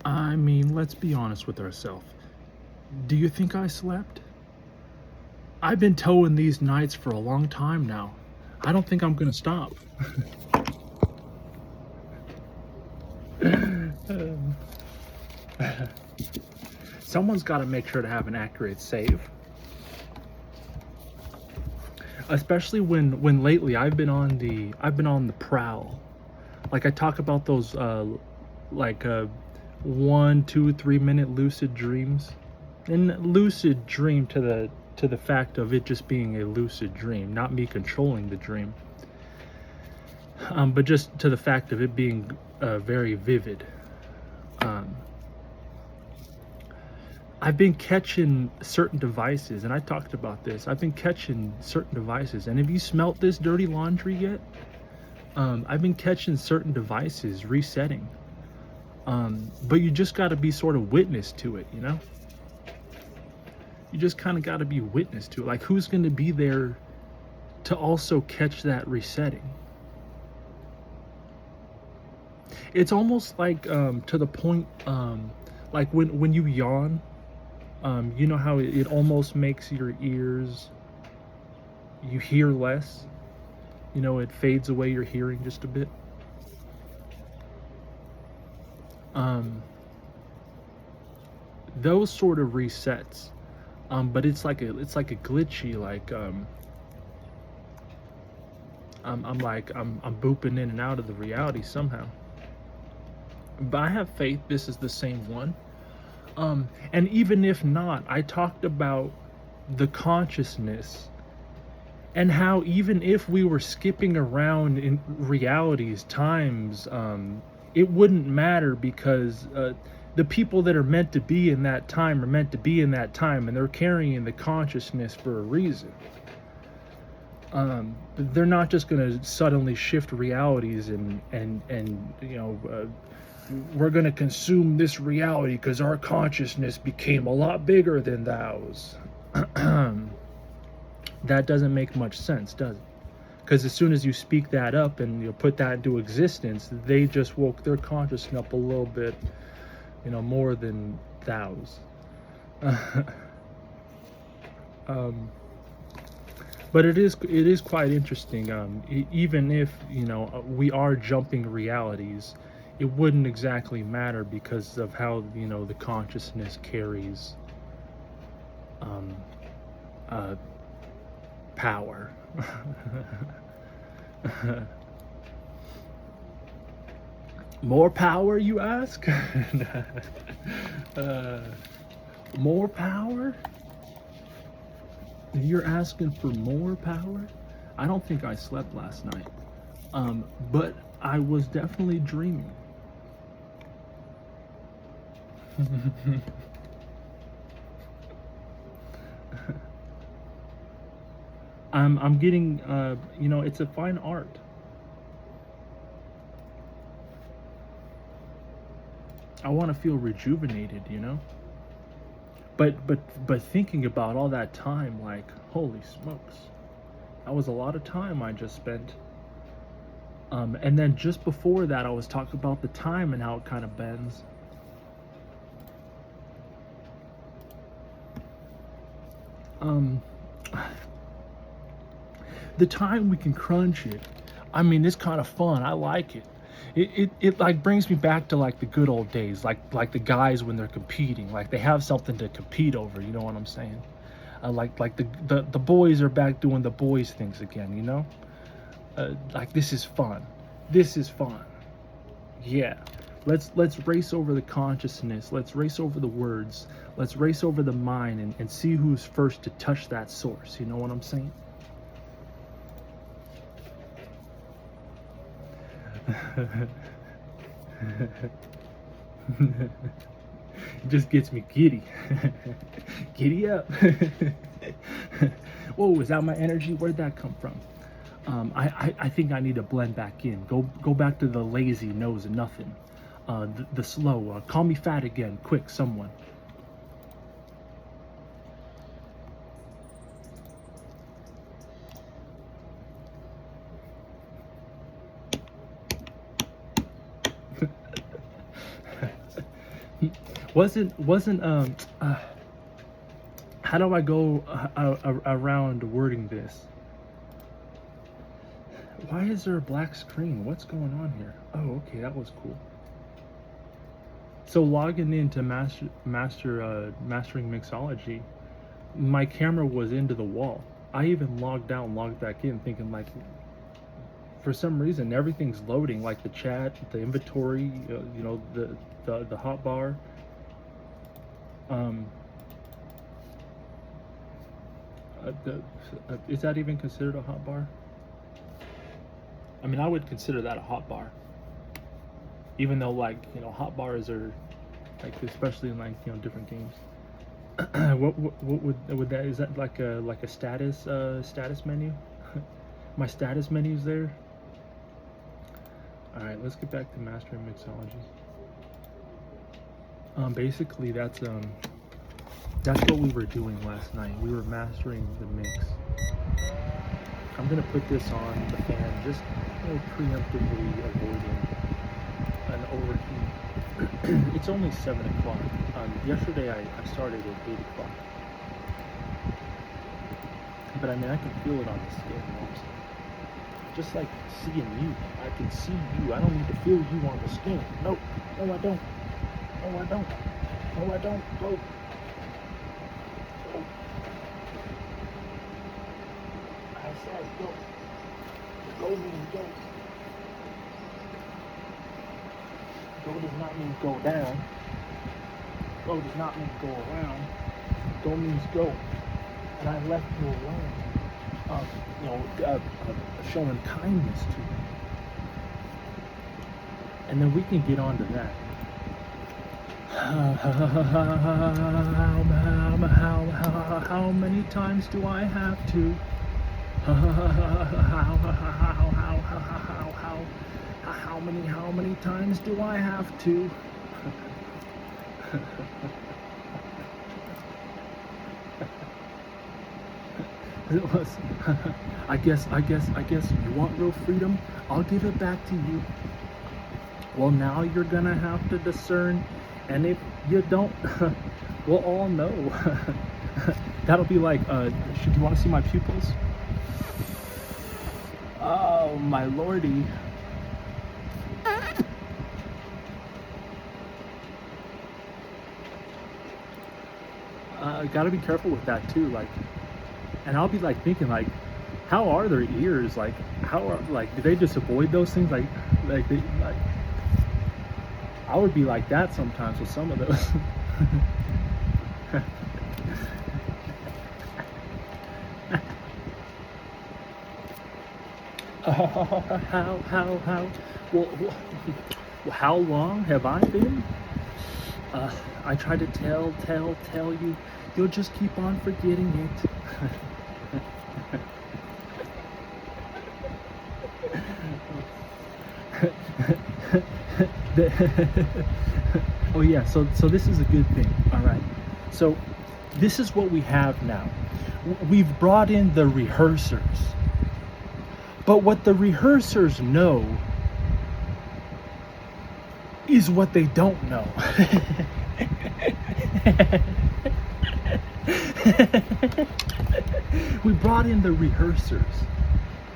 I mean, let's be honest with ourselves. Do you think I slept? I've been towing these nights for a long time now. I don't think I'm gonna stop. Someone's got to make sure to have an accurate save, especially when lately I've been on the prowl. Like I talk about those like 1, 2, 3 minute lucid dreams, and lucid dream to the fact of it just being a lucid dream, not me controlling the dream, but just to the fact of it being very vivid. Um, I've been catching certain devices, and I talked about this. I've been catching certain devices, and have you smelt this dirty laundry yet? I've been catching certain devices resetting, but you just got to be sort of witness to it, you know? You just kind of got to be witness to it. Like, who's going to be there to also catch that resetting? It's almost like to the point, like when you yawn, you know how it almost makes your ears, you hear less. You know, it fades away your hearing just a bit. Um, those sort of resets, but it's like a glitchy, like I'm booping in and out of the reality somehow. But I have faith this is the same one. And even if not, I talked about the consciousness and how even if we were skipping around in realities, times, it wouldn't matter because the people that are meant to be in that time are meant to be in that time, and they're carrying the consciousness for a reason. They're not just going to suddenly shift realities and you know, we're going to consume this reality because our consciousness became a lot bigger than thous. That doesn't make much sense, does it? Because as soon as you speak that up and you put that into existence, they just woke their consciousness up a little bit, you know, more than thous. But it is quite interesting. Even if, you know, we are jumping realities, it wouldn't exactly matter because of how, you know, the consciousness carries um, uh, power. More power, you ask? uh, more power? You're asking for more power? I don't think I slept last night. But I was definitely dreaming. I'm getting, you know, it's a fine art. I want to feel rejuvenated, you know? But thinking about all that time, like, holy smokes. That was a lot of time I just spent. And then just before that, I was talking about the time and how it kind of bends. The time we can crunch it. I mean, it's kind of fun. I like it. It like brings me back to like the good old days, like the guys when they're competing, like they have something to compete over. You know what I'm saying? Like the boys are back doing the boys things again. You know, like this is fun. This is fun. Yeah. Let's race over the consciousness. Let's race over the words. Let's race over the mind and see who's first to touch that source. You know what I'm saying? It just gets me giddy. Giddy up. Whoa, is that my energy? Where'd that come from? I think I need to blend back in. Go back to the lazy nose and nothing. The slow. Call me fat again, quick, someone. Wasn't how do I go around wording this? Why is there a black screen? What's going on here? Oh, okay, that was cool. So logging into mastering mixology, my camera was into the wall. I even logged out and logged back in, thinking like, for some reason everything's loading, like the chat, the inventory, you know, the hotbar. Is that even considered a hotbar? I mean, I would consider that a hotbar, even though, like, you know, hotbars are like, especially in, like, you know, different games. what would that, is that like a status menu? My status menu's there. All right, let's get back to mastering mixology. Basically that's what we were doing last night. We were mastering the mix. I'm gonna put this on the fan, just, you know, preemptively avoiding an overheat. It's only 7 o'clock. Yesterday I started at 8 o'clock. But I mean, I can feel it on the skin also. Just like seeing you. I can see you. I don't need to feel you on the skin. No, no I don't. No I don't. No I don't. Go. Go. I said go. Go means go. Go does not mean go down. Go does not mean go around. Go means go. And I left you alone. You know, showing kindness to me. And then we can get on to that. How many times do I have to? How many times do I have to? It was, I guess you want real freedom? I'll give it back to you. Well, now you're gonna have to discern, and if you don't, we'll all know. That'll be like, should you want to see my pupils? Oh, my lordy. Gotta be careful with that too, like, and I'll be like thinking, like, how are their ears? Like, how are, like, do they just avoid those things? Like I would be like that sometimes with some of those. How? Well, how long have I been? I try to tell you. You'll just keep on forgetting it. Oh yeah, so this is a good thing. All right, so this is what we have now. We've brought in the rehearsers, but what the rehearsers know is what they don't know. We brought in the rehearsers.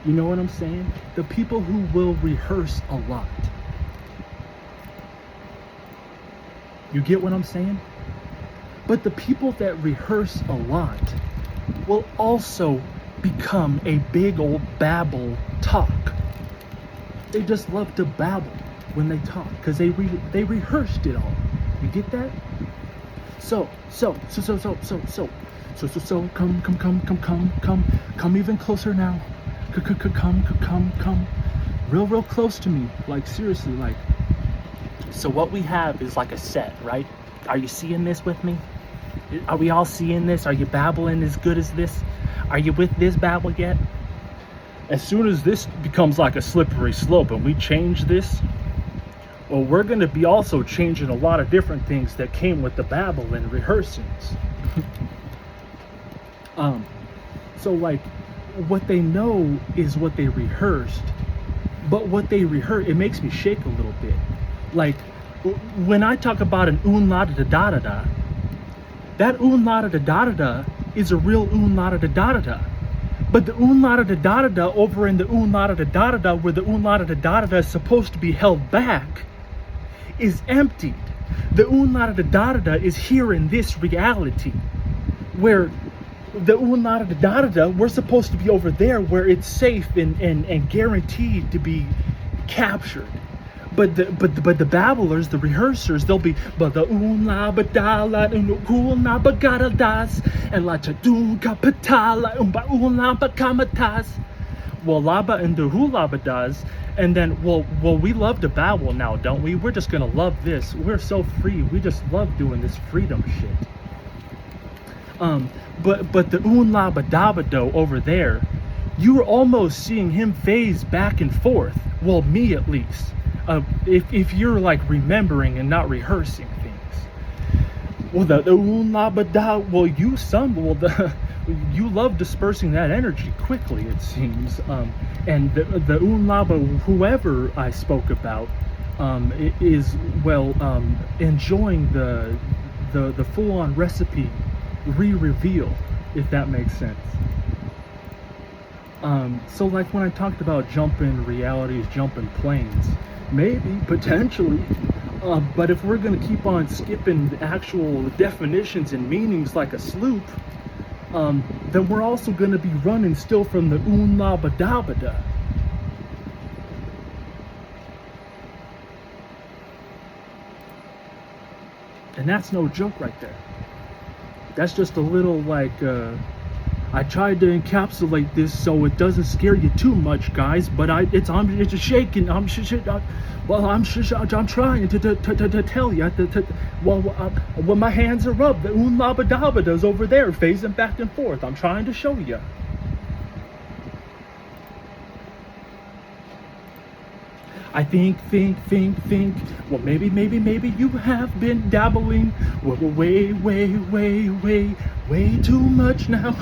You know what I'm saying? The people who will rehearse a lot. You get what I'm saying? But the people that rehearse a lot will also become a big old babble talk. They just love to babble when they talk because they rehearsed it all. You get that? So come even closer now. Come real close to me, like, seriously, like. So what we have is like a set, right? Are you seeing this with me? Are we all seeing this? Are you babbling as good as this? Are you with this babble yet? As soon as this becomes like a slippery slope and we change this, well, we're going to be also changing a lot of different things that came with the babble and rehearsings. So like, what they know is what they rehearsed, but what they rehearse, it makes me shake a little bit. Like When I talk about an un la da da da da, that un la da da da da is a real un la da da da da. But the un la da da da over in the un la da da da, where the un la da da da is supposed to be held back, is emptied. The un la da da is here in this reality, where the un la da we're supposed to be over there where it's safe and guaranteed to be captured. But the babblers, the rehearsers, they'll be but the un la ba da la un la ba ga da das and la cha dun ka patala ba un la ba kamatas. Well, laba and the hula ba does, and then well we love to babble now, don't we? We're just gonna love this. We're so free. We just love doing this freedom shit. But the un la ba da ba do over there, you were almost seeing him phase back and forth. Well, me at least. If you're like remembering and not rehearsing things. Well, the un la ba da. Well, you you love dispersing that energy quickly, it seems. And the un la ba, whoever I spoke about, is enjoying the full-on recipe re-reveal, if that makes sense. So like when I talked about jumping realities, jumping planes, maybe, potentially, but if we're going to keep on skipping the actual definitions and meanings like a sloop, then we're also going to be running still from the un la ba da ba da. And that's no joke right there. That's just a little like, I tried to encapsulate this so it doesn't scare you too much, guys. But it's just shaking. I'm trying to tell you. When my hands are up, the un la ba da ba da's over there, phasing back and forth. I'm trying to show you. I think. Well, maybe you have been dabbling way too much now.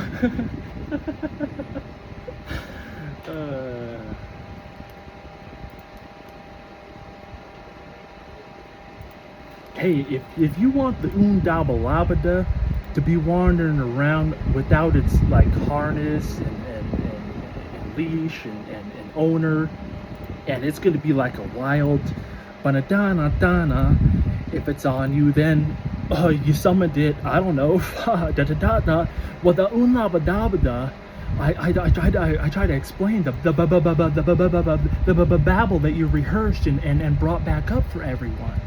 Hey, if you want the undabbalabada to be wandering around without its like harness and leash and owner, and it's going to be like a wild banadana. If it's on you, then you summoned it. I don't know. Well, the unabadabada, I try to explain the babble that you rehearsed and brought back up for everyone.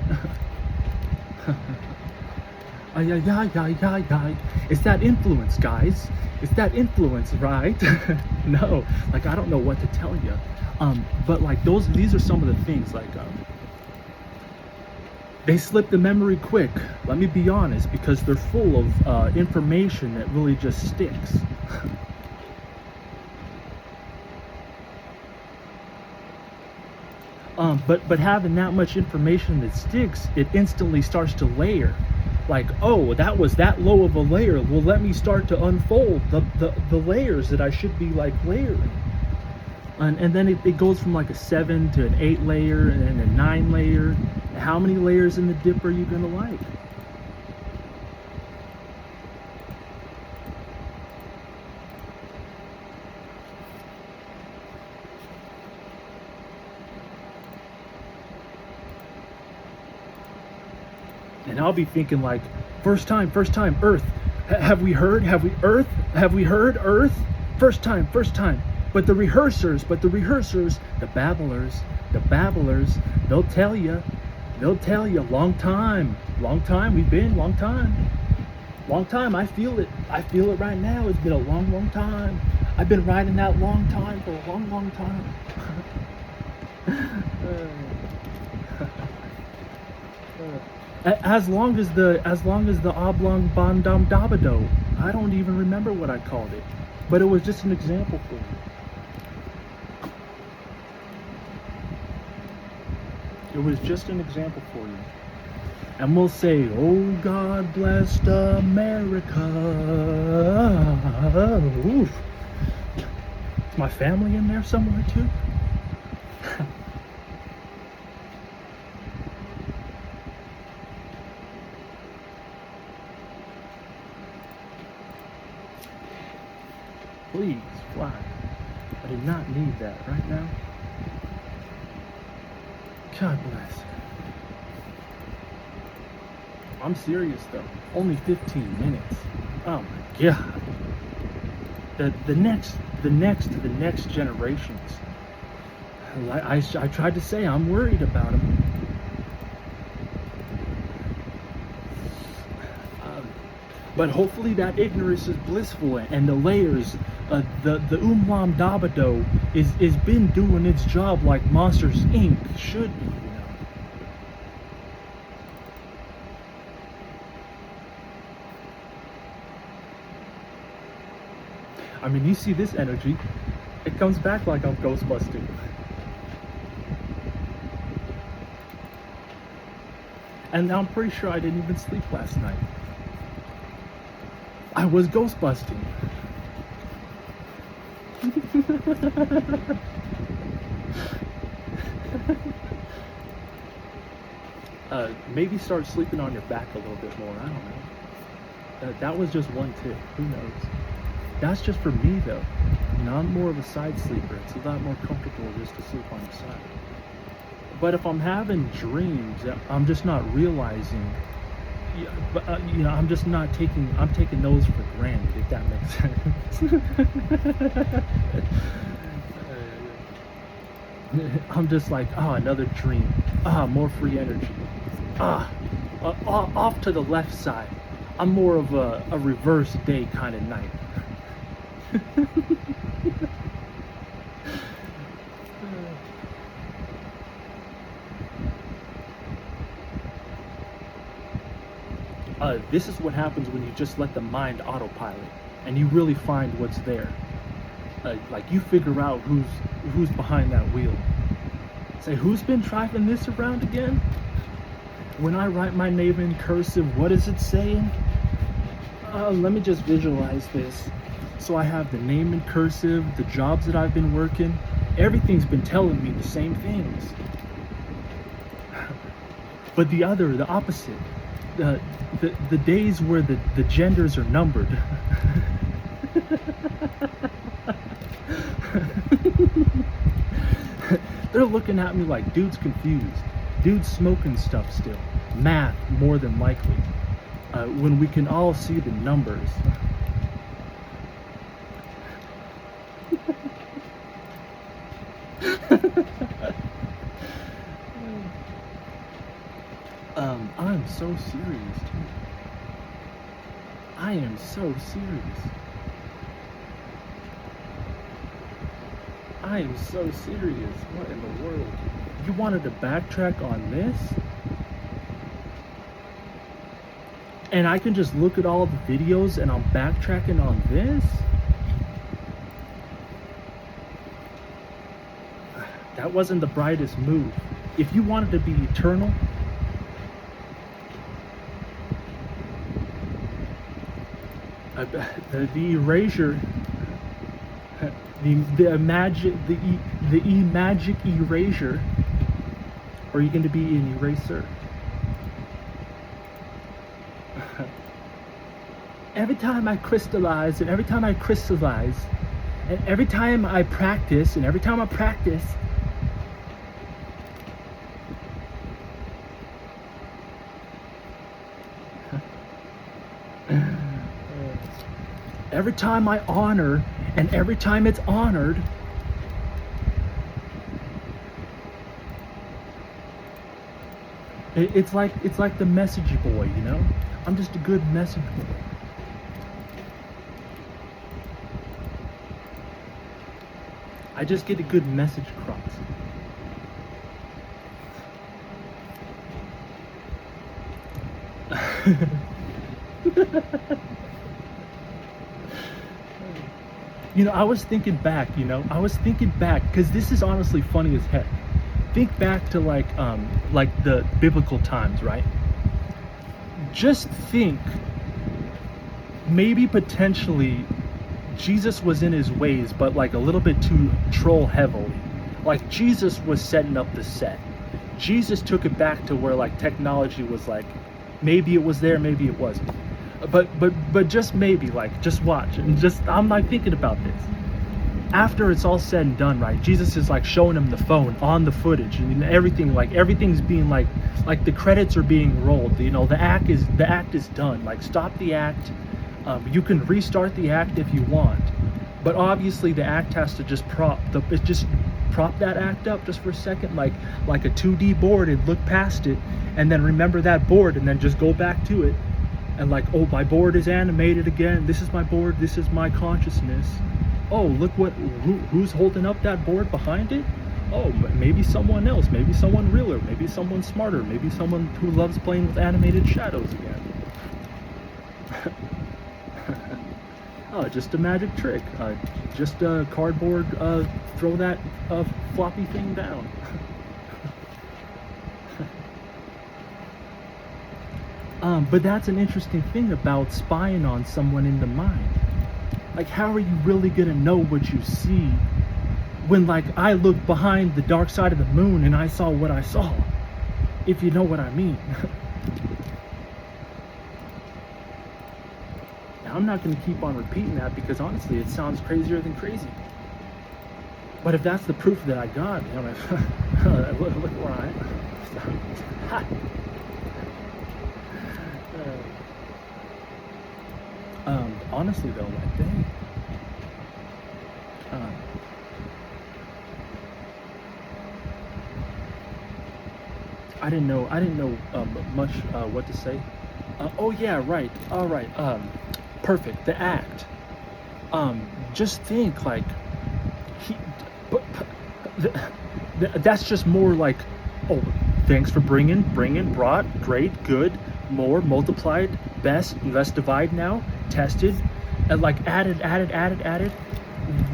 It's that influence, guys. It's that influence, right? No, like I don't know what to tell you. But like these are some of the things like they slip the memory quick. Let me be honest, because they're full of information that really just sticks. But having that much information that sticks, it instantly starts to layer. Like, oh, that was that low of a layer. Well, let me start to unfold the layers that I should be like layering. And then it goes from like a 7 to an 8 layer and then a 9 layer. How many layers in the dip are you gonna like? And I'll be thinking like, first time, Earth. Have we heard Earth? First time. But the rehearsers, the babblers, they'll tell you, long time, we've been, long time, I feel it right now, it's been a long time, I've been riding that long time for a long time. As long as the oblong bandam dabado, I don't even remember what I called it, but it was just an example for you. It was just an example for you. And we'll say, oh, God bless America. Oof. Is my family in there somewhere too? Please, fly. I do not need that right now. God bless. I'm serious though. Only 15 minutes. Oh my God. The next generations. I tried to say I'm worried about them. But hopefully that ignorance is blissful, and the layers, the umlam dabado is been doing its job like Monsters Inc. should be, you know. I mean, you see this energy, it comes back like I'm ghostbusting. And I'm pretty sure I didn't even sleep last night. I was ghostbusting. Maybe start sleeping on your back a little bit more. I don't know. That was just one tip. Who knows? That's just for me though. You know, I'm more of a side sleeper. It's a lot more comfortable just to sleep on the side. But if I'm having dreams, I'm just not realizing. Yeah, but you know, I'm just not taking. I'm taking those for granted. If that makes sense. I'm just like, another dream. More free energy. Off to the left side. I'm more of a reverse day kind of night. This is what happens when you just let the mind autopilot and you really find what's there. Like you figure out who's behind that wheel. Say, who's been driving this around again? When I write my name in cursive, what is it saying? Let me just visualize this. So I have the name in cursive, the jobs that I've been working. Everything's been telling me the same things. But the opposite. The days where the genders are numbered. They're looking at me like dude's confused. Dude's smoking stuff still. Math, more than likely. When we can all see the numbers. I'm so serious, dude. I am so serious. I am so serious. What in the world? You wanted to backtrack on this? And I can just look at all the videos and I'm backtracking on this? That wasn't the brightest move. If you wanted to be eternal, the erasure, the magic erasure, or you're going to be an eraser. Every time I crystallize, and every time I crystallize, and every time I practice, and every time I practice, every time I honor, and every time it's honored, it's like the message boy, you know? I'm just a good message boy. I just get a good message across. You know, I was thinking back, because this is honestly funny as heck. Think back to like the biblical times, right? Just think, maybe potentially Jesus was in his ways, but like a little bit too troll heavily. Like Jesus was setting up the set. Jesus took it back to where like technology was like, maybe it was there, maybe it wasn't. But just maybe, like, just watch and just, I'm like thinking about this. After it's all said and done, right? Jesus is like showing him the phone on the footage and everything, like everything's being like the credits are being rolled. You know, the act is done. Like, stop the act. You can restart the act if you want, but obviously the act has to just prop that act up just for a second, like a 2D board, and look past it, and then remember that board, and then just go back to it, and like, oh, my board is animated again. This is my board. This is my consciousness. Oh, look who's holding up that board behind it. Oh, maybe someone else, maybe someone realer, maybe someone smarter, maybe someone who loves playing with animated shadows again. Oh, just a magic trick. Just a cardboard, throw that floppy thing down. But that's an interesting thing about spying on someone in the mind. Like, how are you really gonna know what you see when, like, I looked behind the dark side of the moon and I saw what I saw? If you know what I mean. Now, I'm not gonna keep on repeating that because honestly, it sounds crazier than crazy. But if that's the proof that I got, you know, look where I am. Honestly though, like, dang. I didn't know much what to say. Oh yeah, right. All right. Perfect. The act. Just think, like, that's just more like, oh, thanks for bringing, brought, great, good, more, multiplied, best, let's divide now, tested, and like added.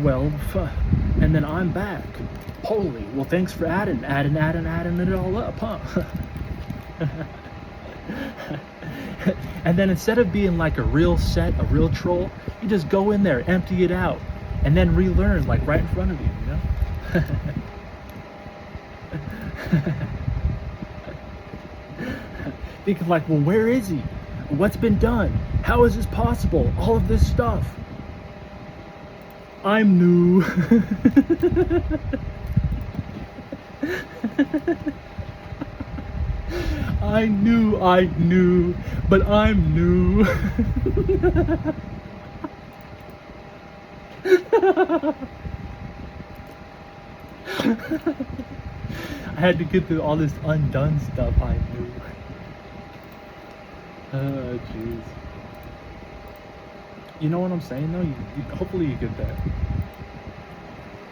Well, and then I'm back. Holy, well, thanks for adding it all up, huh? And then instead of being like a real troll, you just go in there, empty it out, and then relearn, like, right in front of you, you know? Thinking like, well, where is he? What's been done? How is this possible? All of this stuff. I'm new. I knew, but I'm new. I had to get through all this undone stuff. I knew. Oh, jeez. You know what I'm saying, though? Hopefully you get that.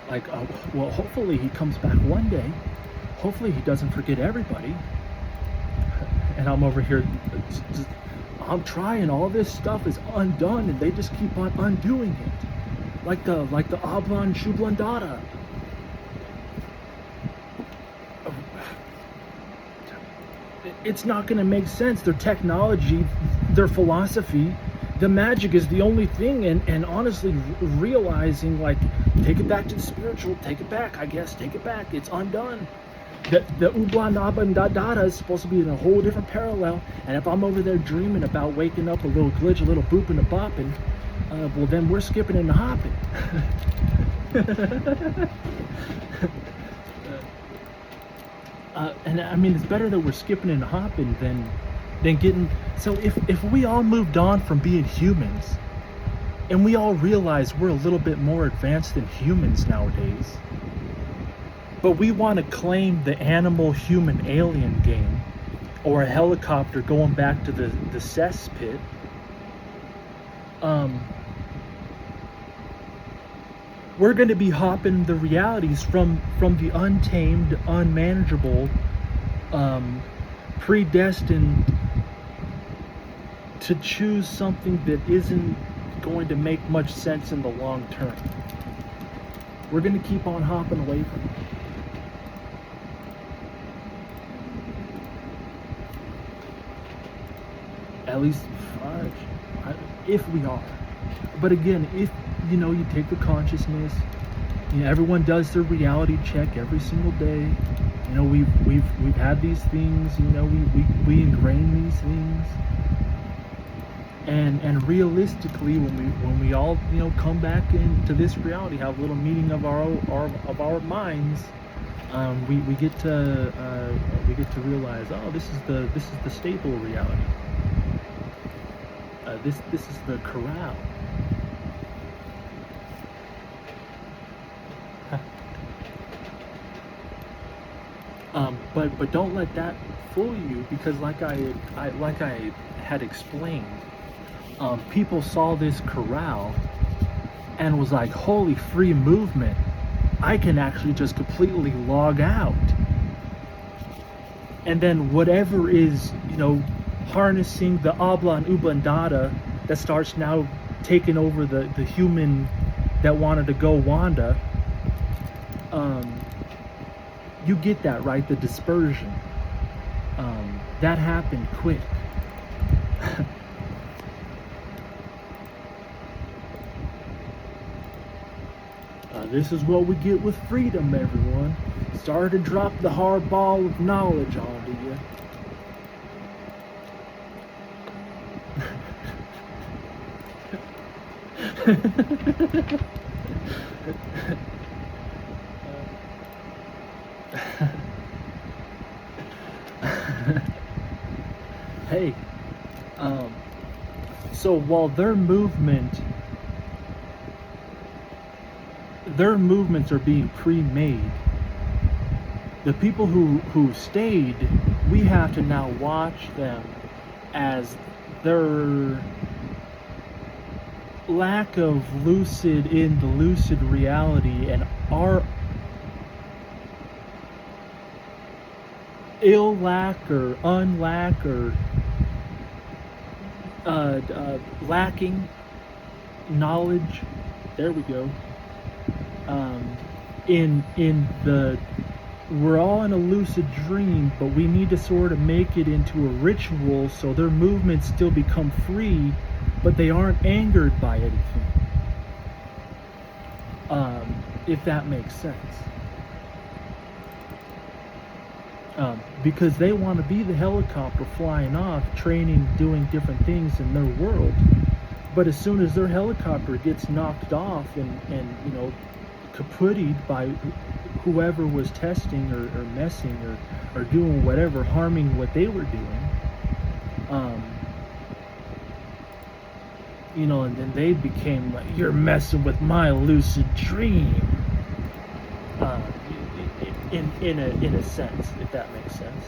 Like, well, hopefully he comes back one day. Hopefully he doesn't forget everybody. And I'm over here, I'm trying. All this stuff is undone, and they just keep on undoing it. Like the Oblong Shublandata. It's not going to make sense. Their technology, their philosophy, the magic is the only thing. And honestly, realizing, like, take it back to the spiritual, take it back, I guess, take it back. It's undone. The Ubla Naba and Dada is supposed to be in a whole different parallel. And if I'm over there dreaming about waking up, a little glitch, a little boop and a bopping, well, then we're skipping and hopping. And I mean, it's better that we're skipping and hopping than getting. So if we all moved on from being humans, and we all realize we're a little bit more advanced than humans nowadays, but we want to claim the animal human alien game, or a helicopter going back to the cesspit, we're going to be hopping the realities from the untamed, unmanageable, predestined to choose something that isn't going to make much sense in the long term. We're going to keep on hopping away from it. At least if we are. But again, if you take the consciousness, everyone does their reality check every single day. We've had these things, we ingrain these things. and realistically, when we all, you know, come back into this reality, have a little meeting of our minds, we get to realize, oh, this is the stable reality. This is the corral. But don't let that fool you, because like I had explained, people saw this corral and was like, holy, free movement. I can actually just completely log out. And then whatever is, you know, harnessing the Abla and Ubandata that starts now taking over the human that wanted to go Wanda, you get that, right? The dispersion. That happened quick. This is what we get with freedom, everyone. Start to drop the hard ball of knowledge onto you. Hey, so while their movements are being pre-made, the people who stayed, we have to now watch them as their lack of lucid in the lucid reality and our ill lack or unlack or lacking knowledge, there we go, in the we're all in a lucid dream, but we need to sort of make it into a ritual so their movements still become free, but they aren't angered by anything, if that makes sense. Because they want to be the helicopter flying off, training, doing different things in their world. But as soon as their helicopter gets knocked off and you know, kaputtied by whoever was testing or messing or doing whatever, harming what they were doing, you know, and then they became like, you're messing with my lucid dream. In a sense, if that makes sense.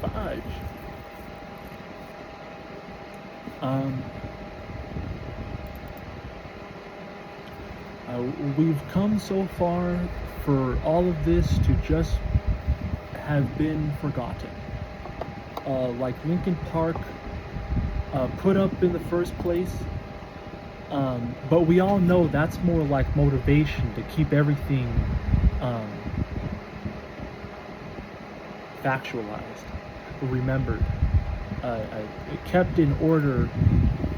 Fudge. We've come so far for all of this to just have been forgotten. Like Lincoln Park put up in the first place. But we all know that's more like motivation to keep everything factualized, remembered, kept in order,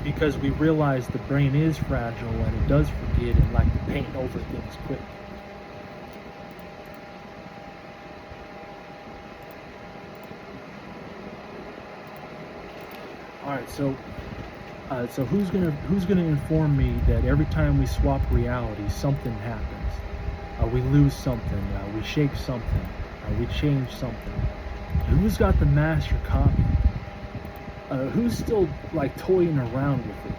because we realize the brain is fragile and it does forget and like to paint over things quick. All right, so who's gonna inform me that every time we swap reality, something happens? We lose something. We shake something. We change something. Who's got the master copy? Who's still like toying around with it?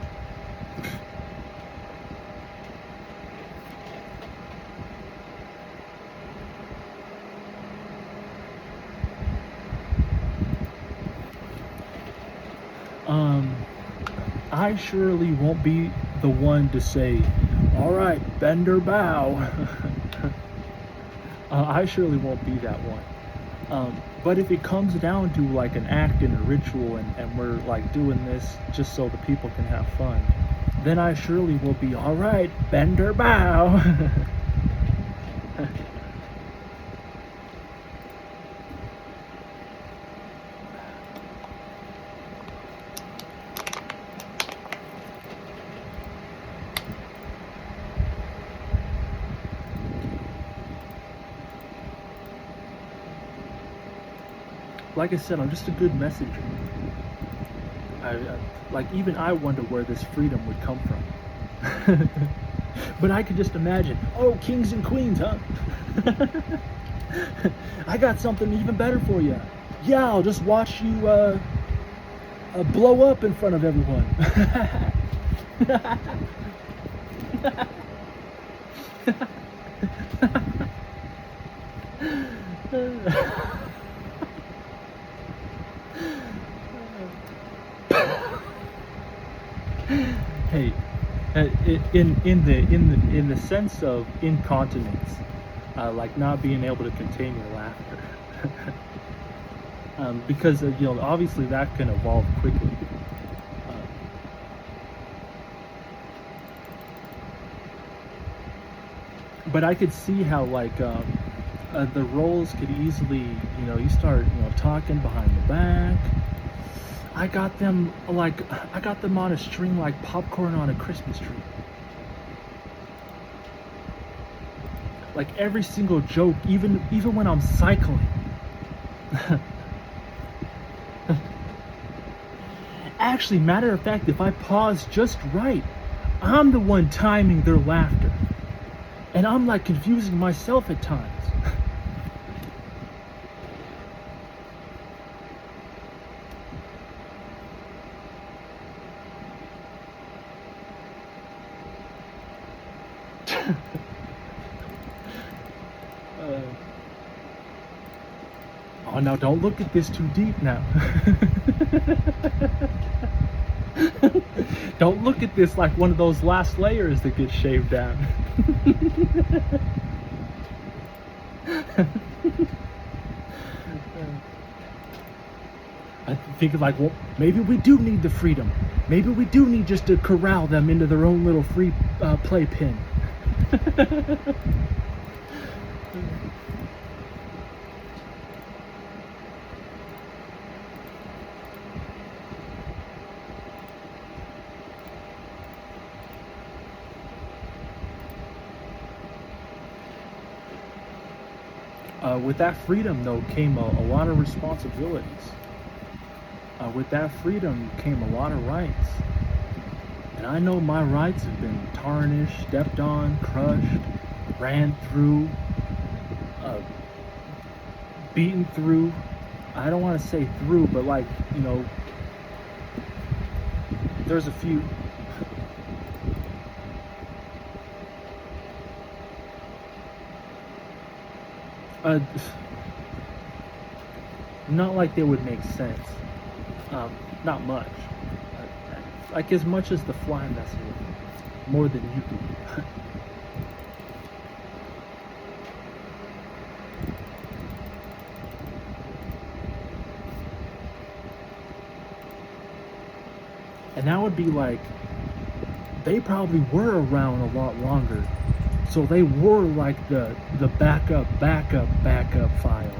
I surely won't be the one to say, all right, bend or bow. I surely won't be that one. But if it comes down to like an act and a ritual and we're like doing this just so the people can have fun, then I surely will be, all right, bend or bow. like I said, I'm just a good messenger. Like even I wonder where this freedom would come from. But I could just imagine, oh, kings and queens, huh? I got something even better for you. Yeah, I'll just watch you blow up in front of everyone. Hey, in the sense of incontinence, like not being able to contain your laughter, because obviously that can evolve quickly. Uh, but I could see how like the roles could easily, you start talking behind the back. I got them on a string like popcorn on a Christmas tree. Like every single joke, even when I'm cycling. Actually, matter of fact, if I pause just right, I'm the one timing their laughter. And I'm like confusing myself at times. Oh, now don't look at this too deep now. Don't look at this like one of those last layers that gets shaved down. I think like, well, maybe we do need the freedom. Maybe we do need just to corral them into their own little free play pen. With that freedom, though, came a lot of responsibilities. With that freedom came a lot of rights. And I know my rights have been tarnished, stepped on, crushed, ran through, beaten through. I don't want to say through, but like, there's a few. Not like they would make sense. Not much. Like as much as the fly messes with me. More than you do. And that would be like, they probably were around a lot longer. So they were like the backup file.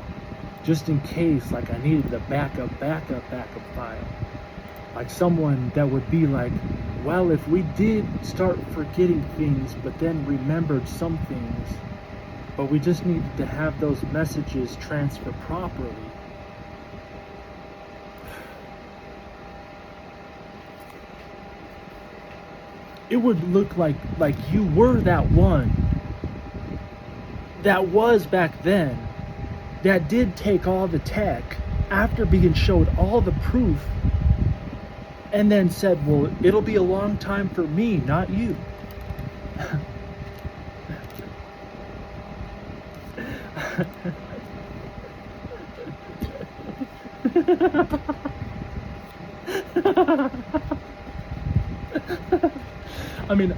Just in case, like I needed the backup file. Like someone that would be like, well, if we did start forgetting things, but then remembered some things, but we just needed to have those messages transfer properly. It would look like you were that one that was back then, that did take all the tech after being showed all the proof, and then said, well, it'll be a long time for me, not you. I mean,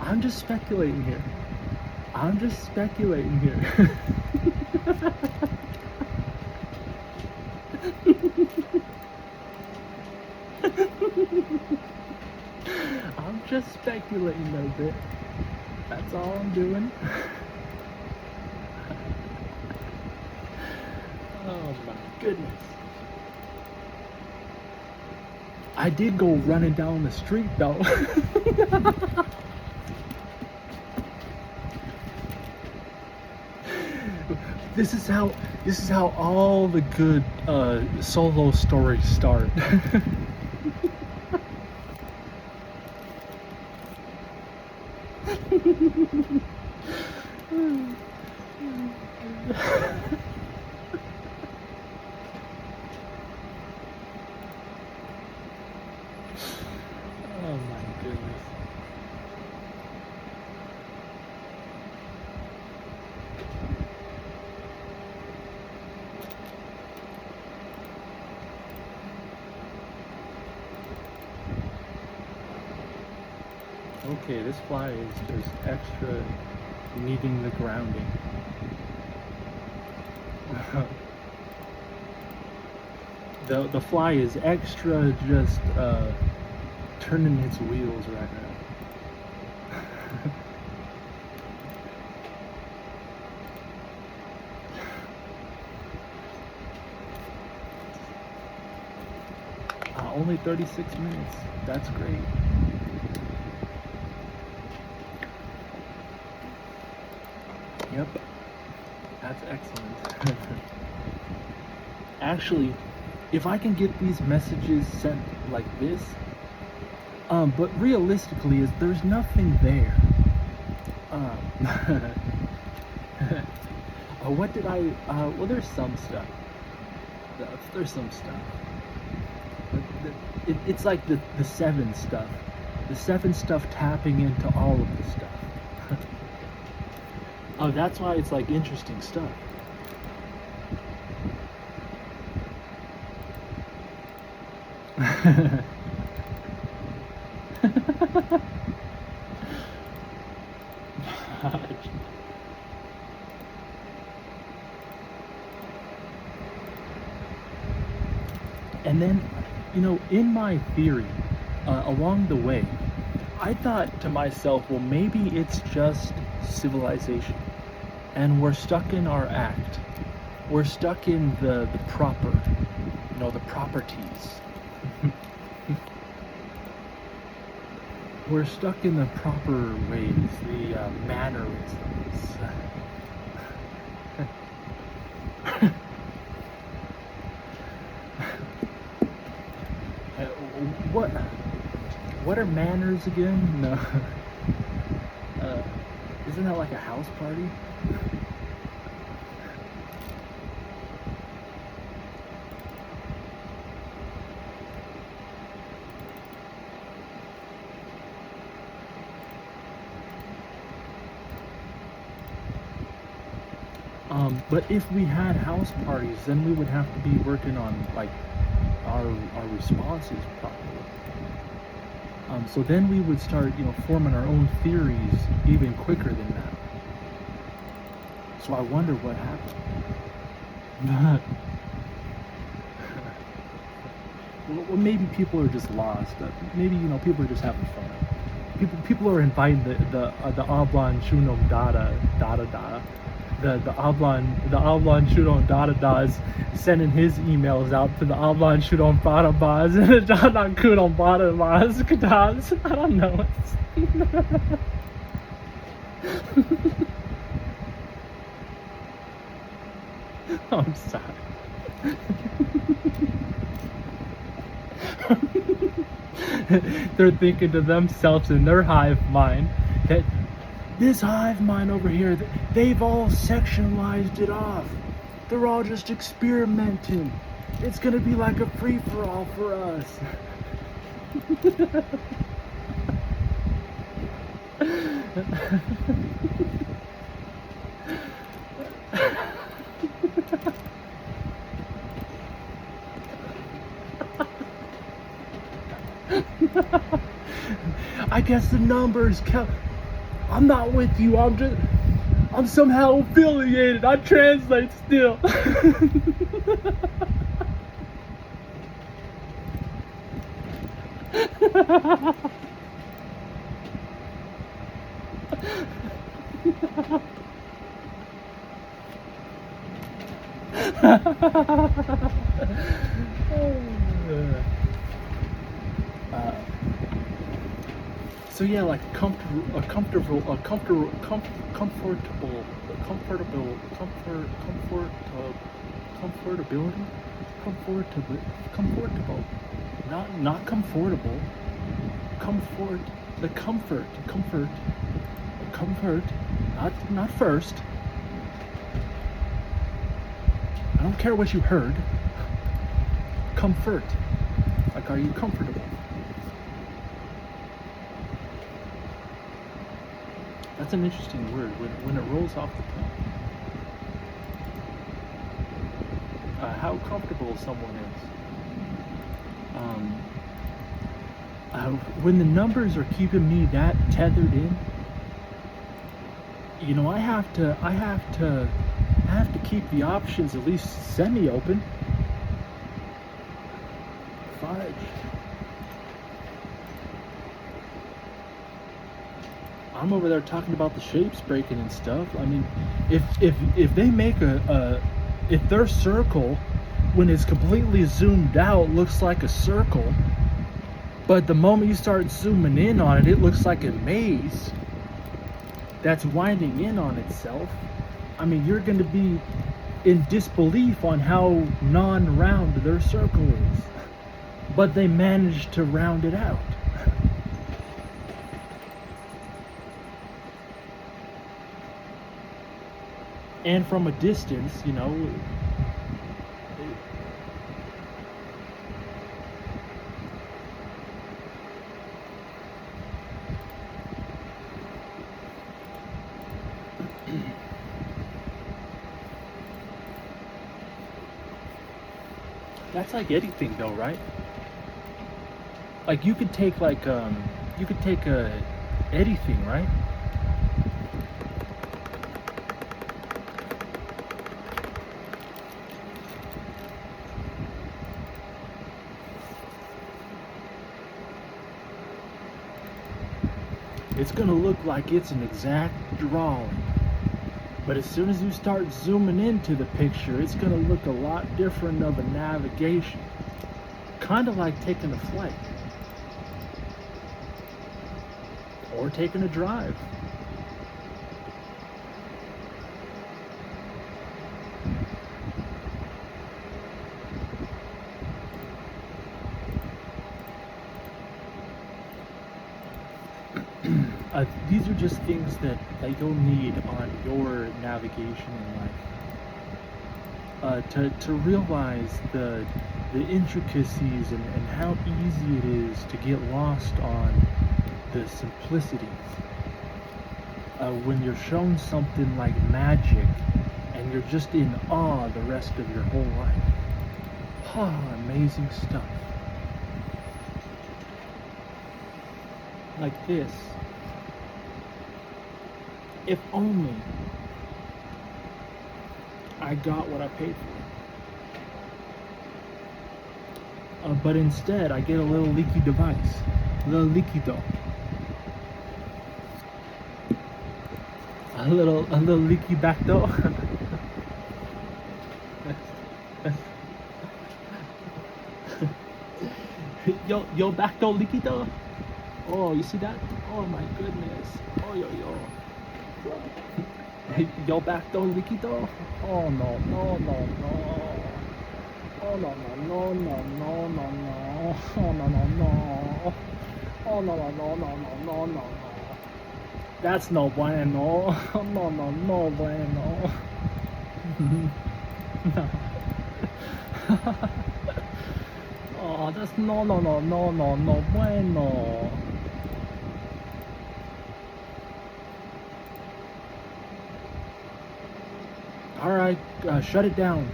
I'm just speculating here. I'm just speculating a bit. That's all I'm doing. Oh my goodness. I did go running down the street though. This is how This is how all the good solo stories start. Oh my goodness. Okay, this fly is just extra needing the grounding. The fly is extra just turning its wheels right now. Only 36 minutes. That's great. Yep. That's excellent. Actually, if I can get these messages sent like this, but realistically, there's nothing there. What did I? Well, there's some stuff. There's some stuff. It's like the seven stuff. The seven stuff tapping into all of the stuff. Oh, that's why it's like interesting stuff. And then, in my theory, along the way, I thought to myself, well, maybe it's just civilization, and we're stuck in our act. We're stuck in the proper, the properties. We're stuck in the proper ways, the mannerisms. What are manners again? No. Isn't that like a house party? But if we had house parties, then we would have to be working on like our responses properly. So then we would start, forming our own theories even quicker than that. So I wonder what happened. Well, maybe people are just lost. Maybe people are just having fun. People are inviting the Oblong Shunum Dada. The Oblong Shunum Dada sending his emails out to the Oblong Shunum Bada Baz and the Dadan Kudon Bada Baz Kadas. I don't know. I'm sorry. They're thinking to themselves in their hive mind that this hive mind over here, they've all sectionalized it off. They're all just experimenting. It's gonna be like a free-for-all for us. I guess the numbers count. I'm not with you. I'm somehow affiliated. I translate still. So yeah, like a comfortable comfortable, comfortable, comfortability, comfortable, not comfortable, comfort, the comfort, not first. I don't care what you heard. Comfort, like, are you comfortable? That's an interesting word when it rolls off the tongue. How comfortable someone is. When the numbers are keeping me that tethered in, you know, I have to keep the options at least semi-open. Fudge. I'm over there talking about the shapes breaking and stuff. I mean, if they make if their circle, when it's completely zoomed out, looks like a circle, but the moment you start zooming in on it, it looks like a maze that's winding in on itself. I mean, you're going to be in disbelief on how non-round their circle is, but they managed to round it out. And from a distance, you know, that's like anything though, right? Like you could take anything, right? It's gonna look like it's an exact drawing, but as soon as you start zooming into the picture, it's gonna look a lot different of a navigation, kind of like taking a flight or taking a drive. These are just things that you'll need on your navigation in life. To realize the intricacies and how easy it is to get lost on the simplicities. When you're shown something like magic and you're just in awe the rest of your whole life. Amazing stuff. Like this. If only I got what I paid for. But instead, I get a little leaky device. A little leaky-do. A little leaky back door. Yo back door leaky door. Oh, you see that? Oh my goodness. Oh yo. Yo back door leaky door. Oh no. Oh no. Oh no. Oh no. Oh no. That's no bueno. No bueno. No. Oh, that's no bueno. All right, shut it down.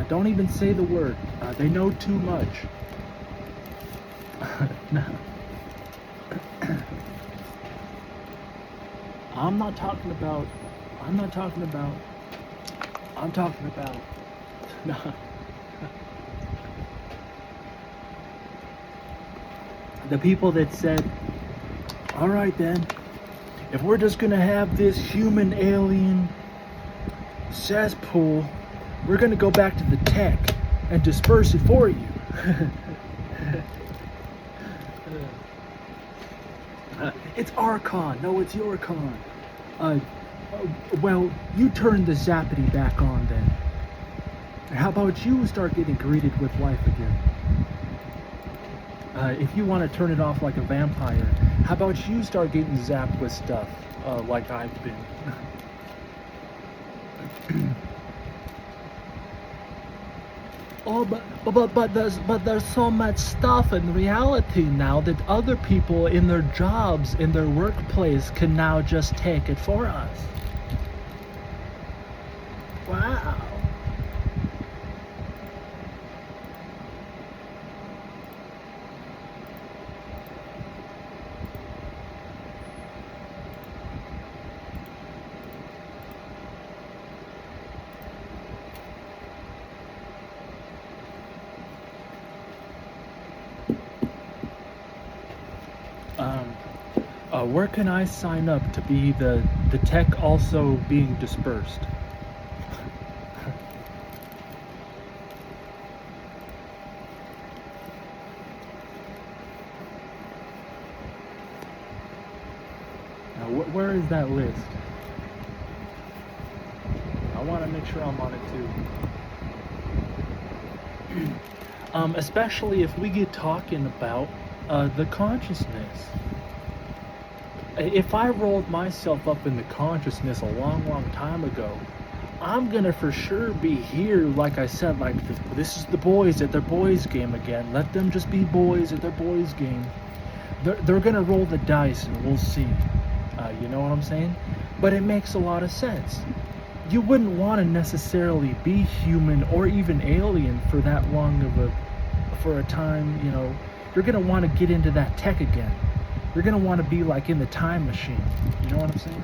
Don't even say the word. They know too much. No. I'm talking about. No. The people that said, all right then, if we're just gonna have this human alien cesspool, we're gonna go back to the tech and disperse it for you. It's our con. No, it's your con. Uh, well, you turn the zappity back on then. How about you start getting greeted with life again? If you want to turn it off like a vampire, how about you start getting zapped with stuff like I've been? Oh, but there's so much stuff in reality now that other people in their jobs, in their workplace, can now just take it for us. Wow. Um, where can I sign up to be the tech also being dispersed? Now, where is that list? I want to make sure I'm on it too. Especially if we get talking about the consciousness. If I rolled myself up in the consciousness a long, long time ago, I'm gonna for sure be here, like I said, like this is the boys at their boys game again. Let them just be boys at their boys game. They're gonna roll the dice and we'll see. You know what I'm saying? But it makes a lot of sense. You wouldn't want to necessarily be human or even alien for that long for a time. You know, you're gonna want to get into that tech again. You're gonna want to be like in the time machine. You know what I'm saying?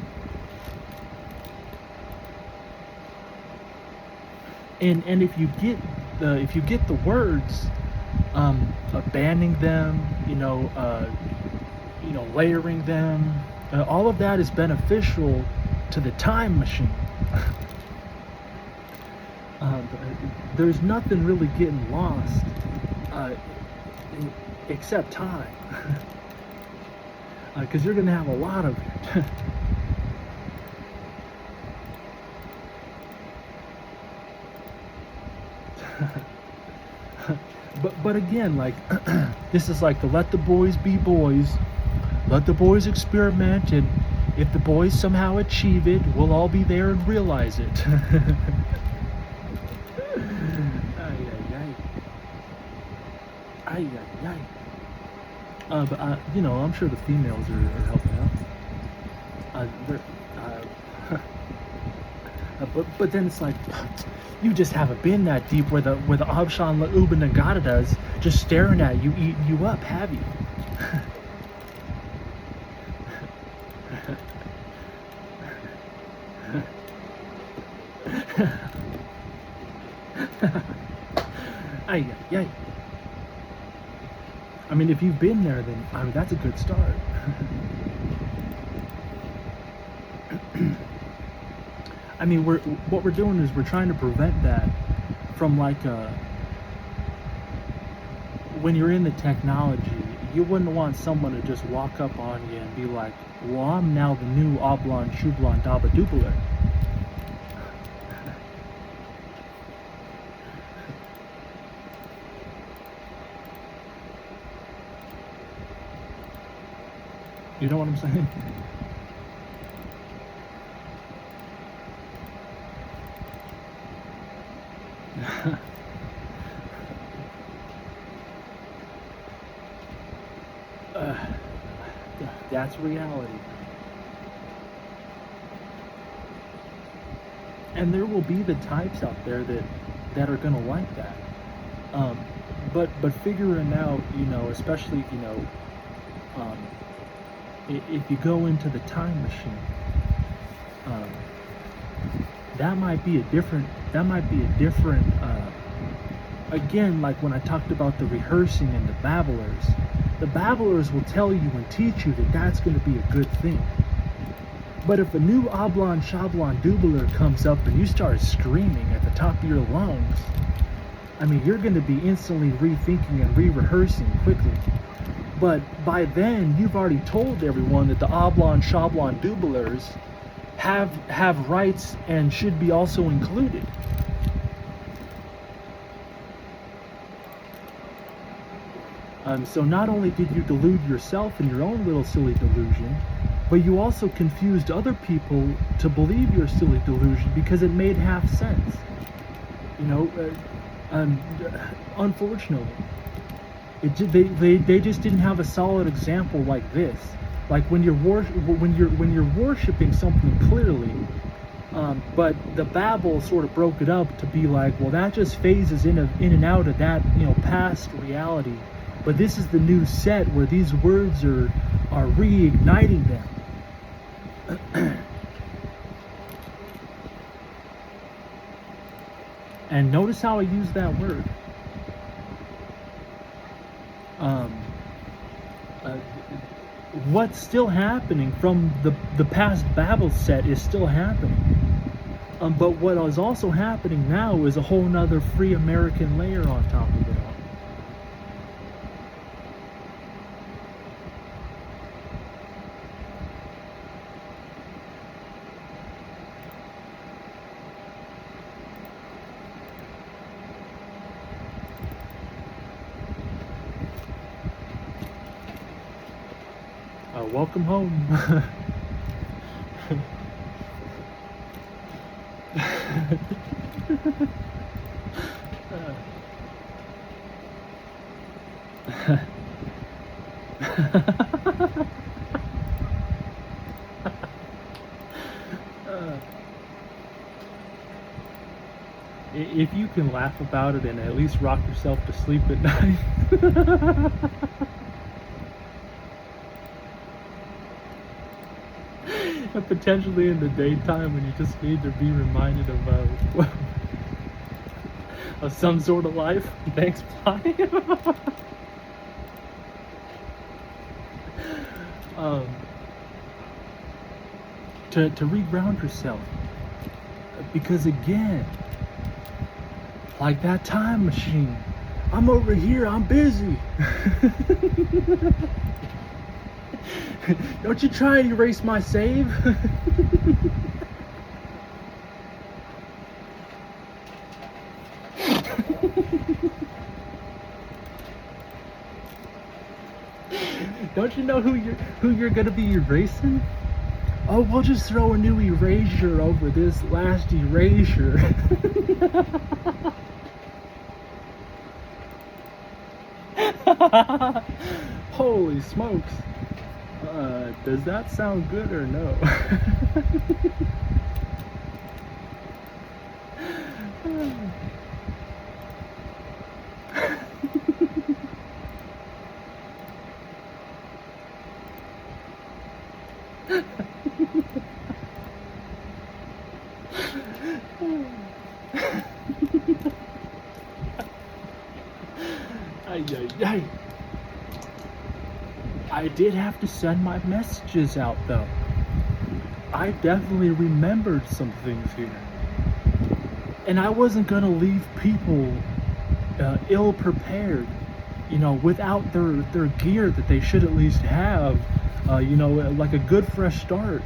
And if you get the words, banning them, layering them, all of that is beneficial to the time machine. uh, there's nothing really getting lost uh, except time, because you're gonna have a lot of it. But again, like this is like the let the boys be boys, let the boys experiment, and if the boys somehow achieve it, we'll all be there and realize it. Ay, ay, ay. Ay, ay, ay. But I'm sure the females are helping out. They're, but then it's like, you just haven't been that deep where the Abshan La'uba Nagata's just staring at you, eating you up, have you? Ay, ay, ay. I mean, if you've been there, then that's a good start. I mean, what we're doing is we're trying to prevent that from when you're in the technology, you wouldn't want someone to just walk up on you and be like, "Well, I'm now the new Oblong Shublon Daba Dupler." You know what I'm saying? That's reality. And there will be the types out there that are gonna like that. Um, but figuring out, especially um, if you go into the time machine, um, that might be a different. Again, like when I talked about the rehearsing and the babblers will tell you and teach you that that's going to be a good thing. But if a new Oblong Shablon Dubler comes up and you start screaming at the top of your lungs, I mean, you're going to be instantly rethinking and re-rehearsing quickly. But by then, you've already told everyone that the Oblong Shablon Dublers have rights and should be also included. So not only did you delude yourself in your own little silly delusion, but you also confused other people to believe your silly delusion because it made half sense. You know, unfortunately, they just didn't have a solid example like this. Like when you're worshiping something clearly, but the babble sort of broke it up to be like, well, that just phases in and out of that, you know, past reality. But this is the new set where these words are reigniting them. And notice how I use that word. What's still happening from the past babble set is still happening. But what is also happening now is a whole nother free American layer on top of it all. Welcome home. If you can laugh about it and at least rock yourself to sleep at night. And potentially in the daytime when you just need to be reminded of some sort of life. Thanks, bye. To reground yourself, because again, like that time machine, I'm over here, I'm busy. Don't you try and erase my save. Don't you know who you're gonna be erasing? Oh, we'll just throw a new erasure over this last erasure. Holy smokes. Does that sound good or no? I did have to send my messages out though. I definitely remembered some things here. And I wasn't gonna leave people ill prepared, you know, without their gear that they should at least have, you know, like a good fresh start.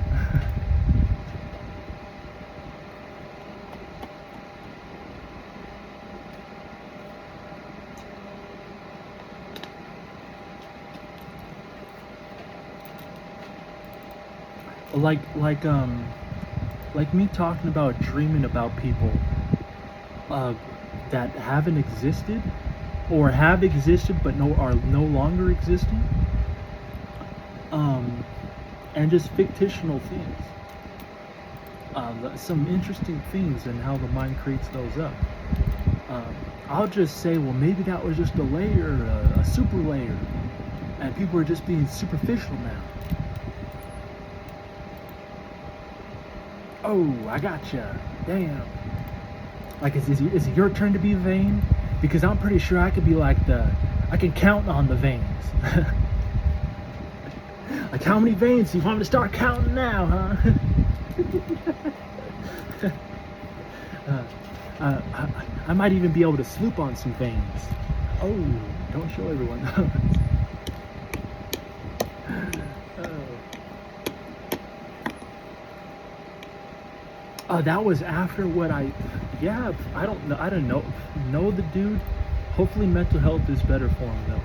Like me talking about dreaming about people that haven't existed or have existed but are no longer existing, and just fictional things, some interesting things and how the mind creates those up. I'll just say, well, maybe that was just a layer, a super layer, and people are just being superficial now. Oh, I gotcha. Damn. Like, is it your turn to be vain? Because I'm pretty sure I could be like I can count on the veins. Like, how many veins do you want me to start counting now, huh? I might even be able to sloop on some veins. Oh, don't show everyone those. That was after what yeah, I don't know. I don't know the dude. Hopefully, mental health is better for him though.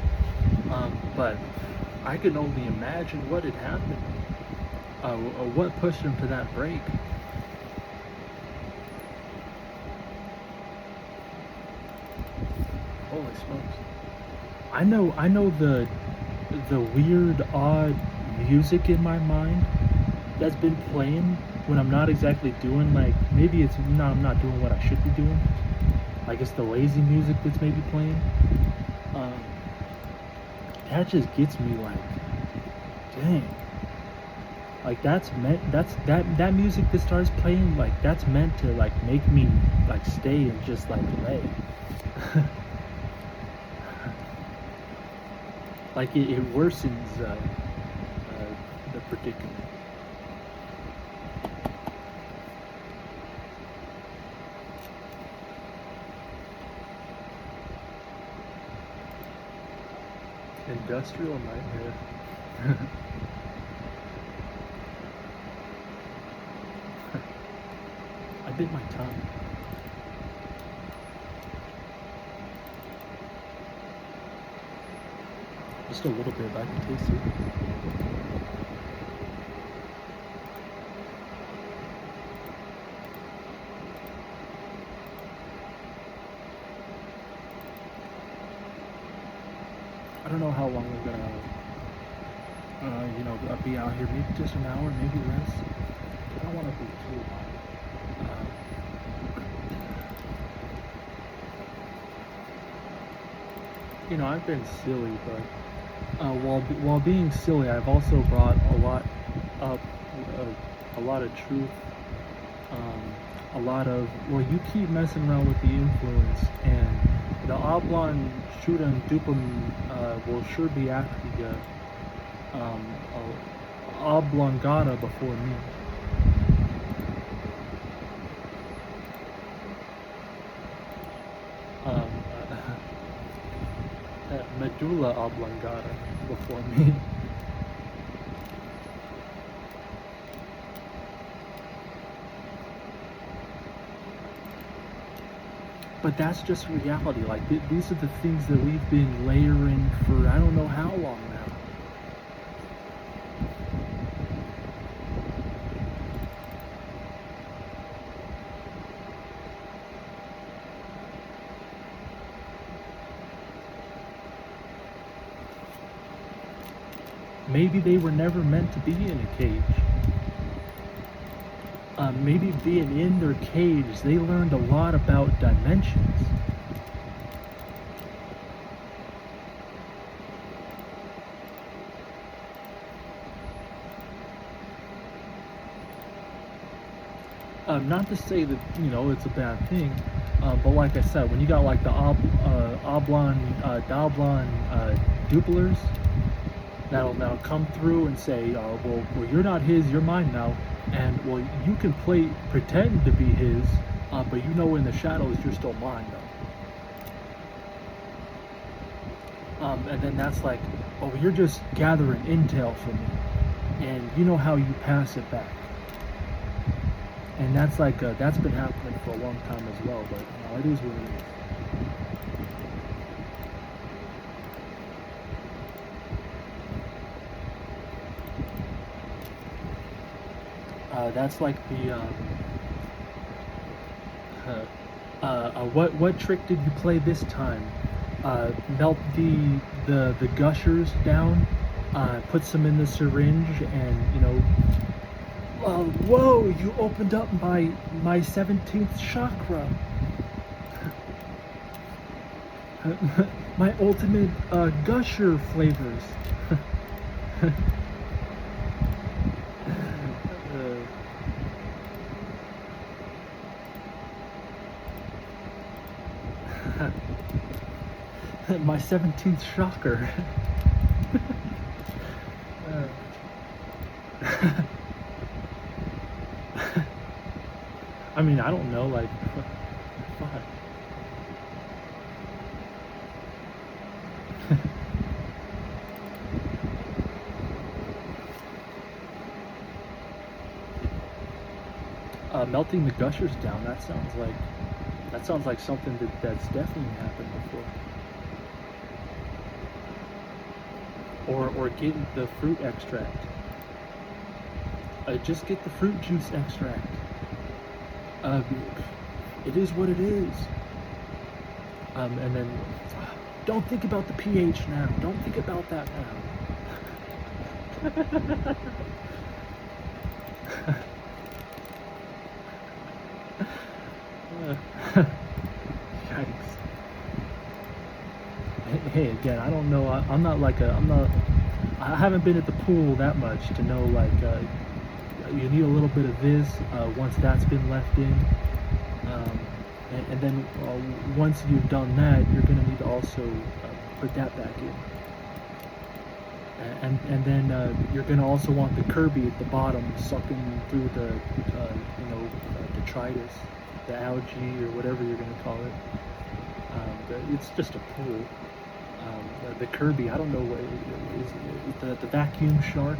But I can only imagine what had happened, or what pushed him to that break. Holy smokes! I know the weird, odd music in my mind that's been playing when I'm not exactly doing, like, maybe it's not, I'm not doing what I should be doing. Like it's the lazy music that's maybe playing. Um, that just gets me like, dang. Like that music that starts playing, like that's meant to like make me like stay and just like lay. Like it worsens the predicament. Industrial nightmare. I bit my tongue. Just a little bit, but I can taste it. I don't know how long we're gonna, be out here. Maybe just an hour, maybe less. I don't want to be too long. I've been silly, but while being silly, I've also brought a lot up, a lot of truth, a lot of, well, you keep messing around with the influence, and the oblong shooting dupum will sure be after you, oblongata before me. Um, medulla oblongata before me. But that's just reality. Like these are the things that we've been layering for I don't know how long now. Maybe they were never meant to be in a cage. Maybe being in their cage, they learned a lot about dimensions. Not to say that it's a bad thing, but like I said, when you got like the oblong, doblong duplers that'll now come through and say, well, you're not his, you're mine now, and well, you can pretend to be his, but in the shadows you're still mine though. And then that's like, oh, you're just gathering intel from me, and you know how you pass it back. And that's like that's been happening for a long time as well, but it is what it is. That's like the what trick did you play this time? Melt the gushers down, put some in the syringe, and whoa! You opened up my 17th chakra. My ultimate gusher flavors. My 17th shocker. I mean, I don't know, like, fuck. Melting the gushers down. That sounds like something that's definitely happened before. Or getting the fruit extract. Just get the fruit juice extract. It is what it is. And then don't think about the pH now. Don't think about that now. Yikes. Hey, again, I don't know. I'm not like a. I'm not. I haven't been at the pool that much to know like you need a little bit of this once that's been left in, and then once you've done that, you're going to need to also put that back in, and then you're going to also want the Kirby at the bottom sucking through the detritus, the algae, or whatever you're going to call it. It's just a pool. The Kirby, I don't know what is the vacuum shark,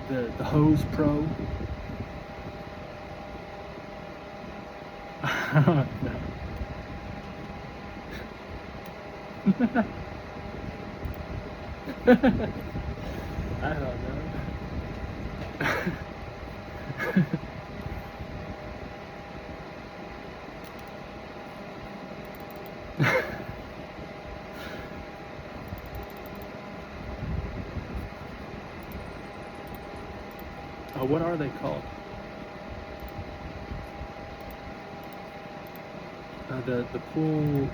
the hose pro. No. I don't know. What are they called? The pool,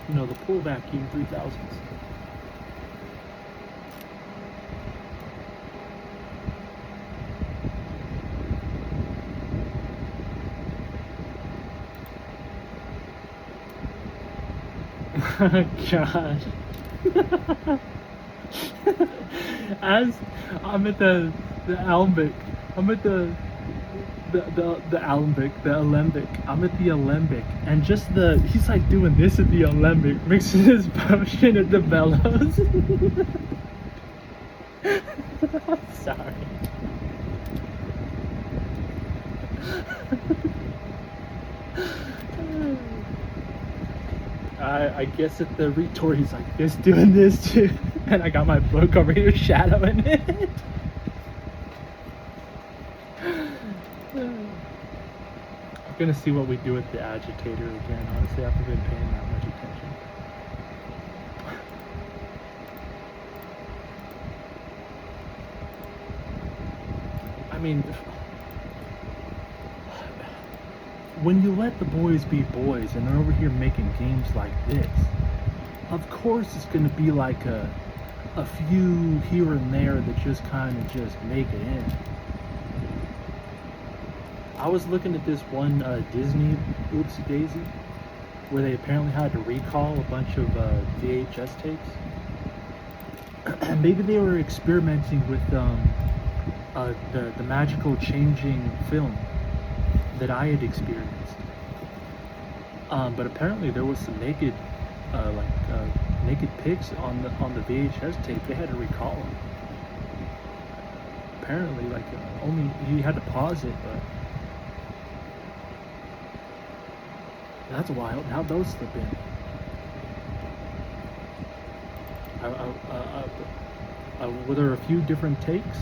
the pool vacuum 3000s. Gosh. As I'm at the Alembic, I'm at the Alembic, the Alembic. I'm at the Alembic, and just he's like doing this at the Alembic, mixing his potion at the bellows. I'm sorry. I guess at the retort he's like this, doing this too, and I got my book over here shadowing it. I'm gonna see what we do with the agitator again. Honestly, I haven't been paying that much attention. I mean, when you let the boys be boys and they're over here making games like this, of course it's going to be like a few here and there that just kind of just make it in. I was looking at this one Disney Oopsie Daisy where they apparently had to recall a bunch of VHS tapes. And maybe they were experimenting with the magical changing film that I had experienced, but apparently there was some naked pics on the VHS tape. They had to recall them. Apparently, only you had to pause it, but that's wild. How'd those slip in? Were there a few different takes?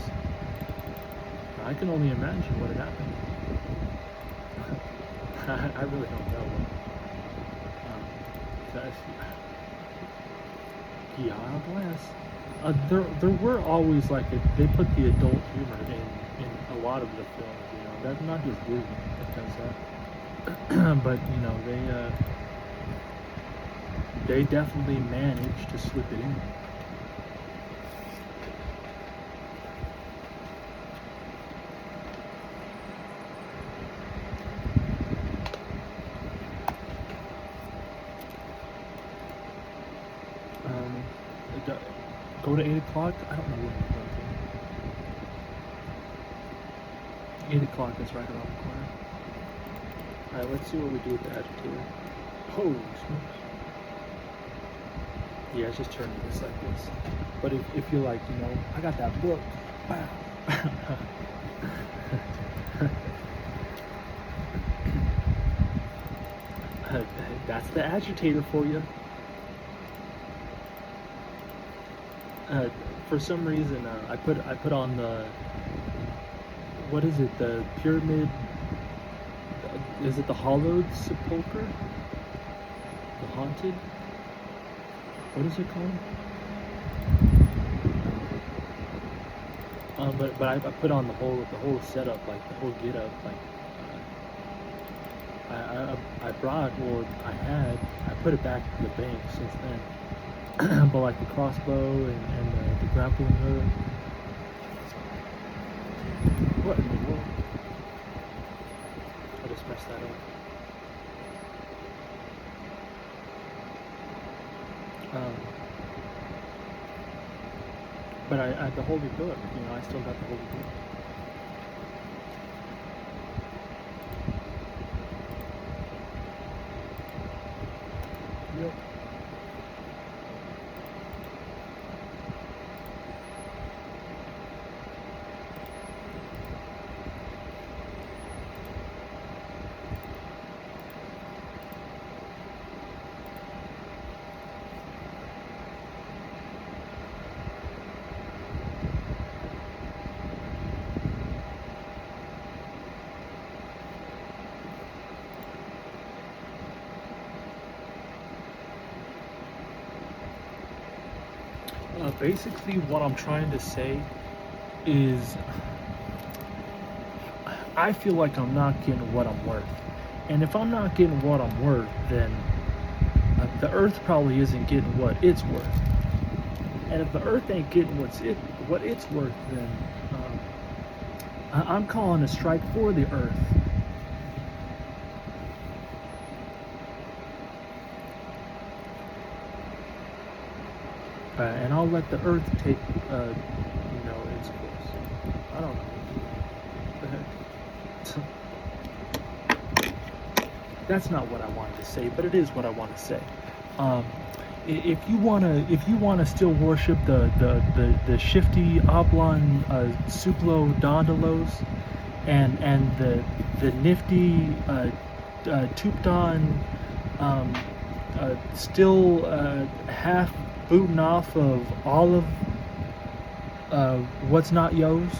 I can only imagine what had happened. I really don't know. Yeah, bless. There were always they put the adult humor in a lot of the films. That's not just Disney that does that. But they definitely managed to slip it in. Go to 8 o'clock? I don't know when we're going to. 8 o'clock is right around the corner. Alright, let's see what we do with the agitator. Oh, smokes. Yeah, it's just turning this like this. But if you're like, I got that book, wow. That's the agitator for you. For some reason, I put on the, what is it? The pyramid. Is it the hollowed sepulcher? The haunted? What is it called? But I put on the whole setup, like the whole get up, like I brought, or I put it back in the bank since then. But like the crossbow and the grappling hook. What in the world? I just messed that up. But I the holy book, I still got the holy book. Yep. Basically, what I'm trying to say is, I feel like I'm not getting what I'm worth. And if I'm not getting what I'm worth, then the earth probably isn't getting what it's worth. And if the earth ain't getting what it's worth, then I'm calling a strike for the earth. And I'll let the earth take, its course. I don't know. That's not what I wanted to say, but it is what I want to say. If you wanna still worship the shifty oblong suplo dondalos and the nifty tooped on still half booting off of all of what's not yours,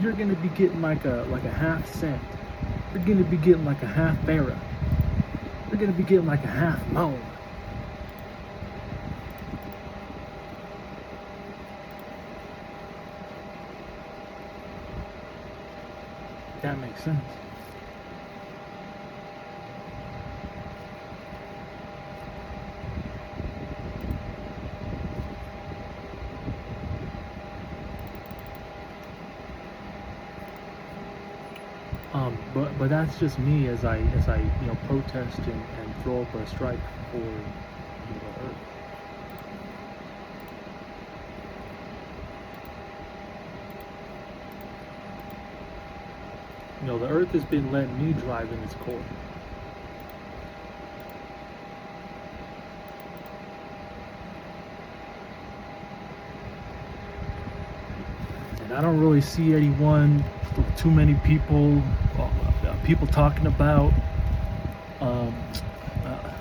you're gonna be getting like a half cent. You're gonna be getting like a half barra. You're gonna be getting like a half moan. That makes sense. But that's just me as I protest and throw up a strike for the earth. The earth has been letting me drive in its core. And I don't really see anyone, too many people talking about,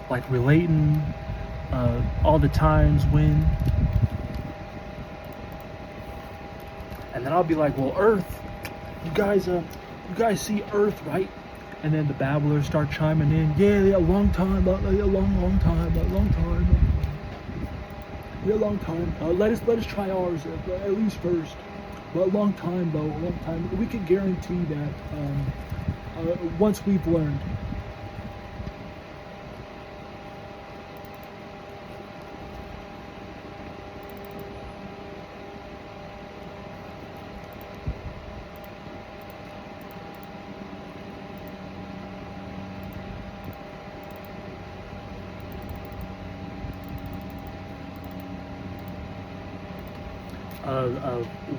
like relating all the times when. And then I'll be like, well, Earth, you guys see Earth, right? And then the babblers start chiming in, yeah, a long time, a long time. Let us try ours at least first. But a long time though, a long time. We can guarantee that once we've learned.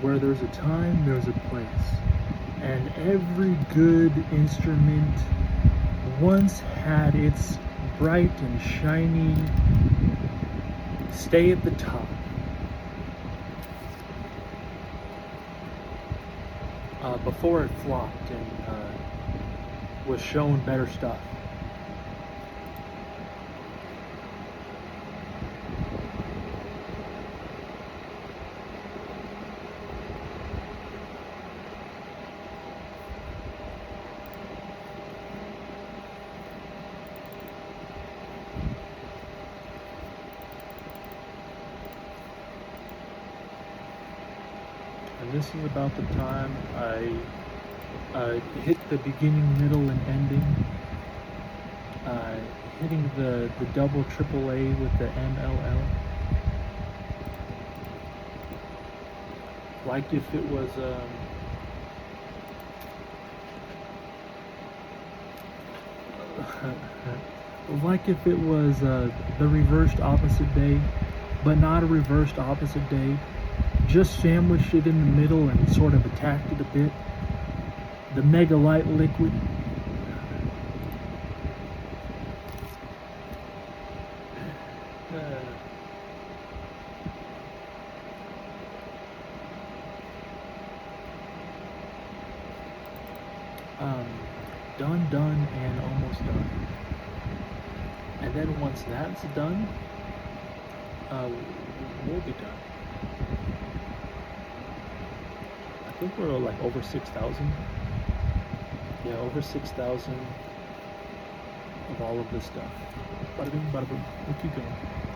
Where there's a time, there's a place. And every good instrument once had its bright and shining stay at the top. Before it flopped and was shown better stuff. And this is about the time I hit the beginning, middle, and ending. Hitting the double triple A with the MLL. Like if it was like if it was the reversed opposite day, but not a reversed opposite day. Just sandwiched it in the middle and sort of attacked it a bit. The mega light liquid. Done, and almost done. And then once that's done, we'll be done. I think we're like over 6,000. Yeah, over 6,000 of all of this stuff. Bada bing, bada boom. We'll keep going.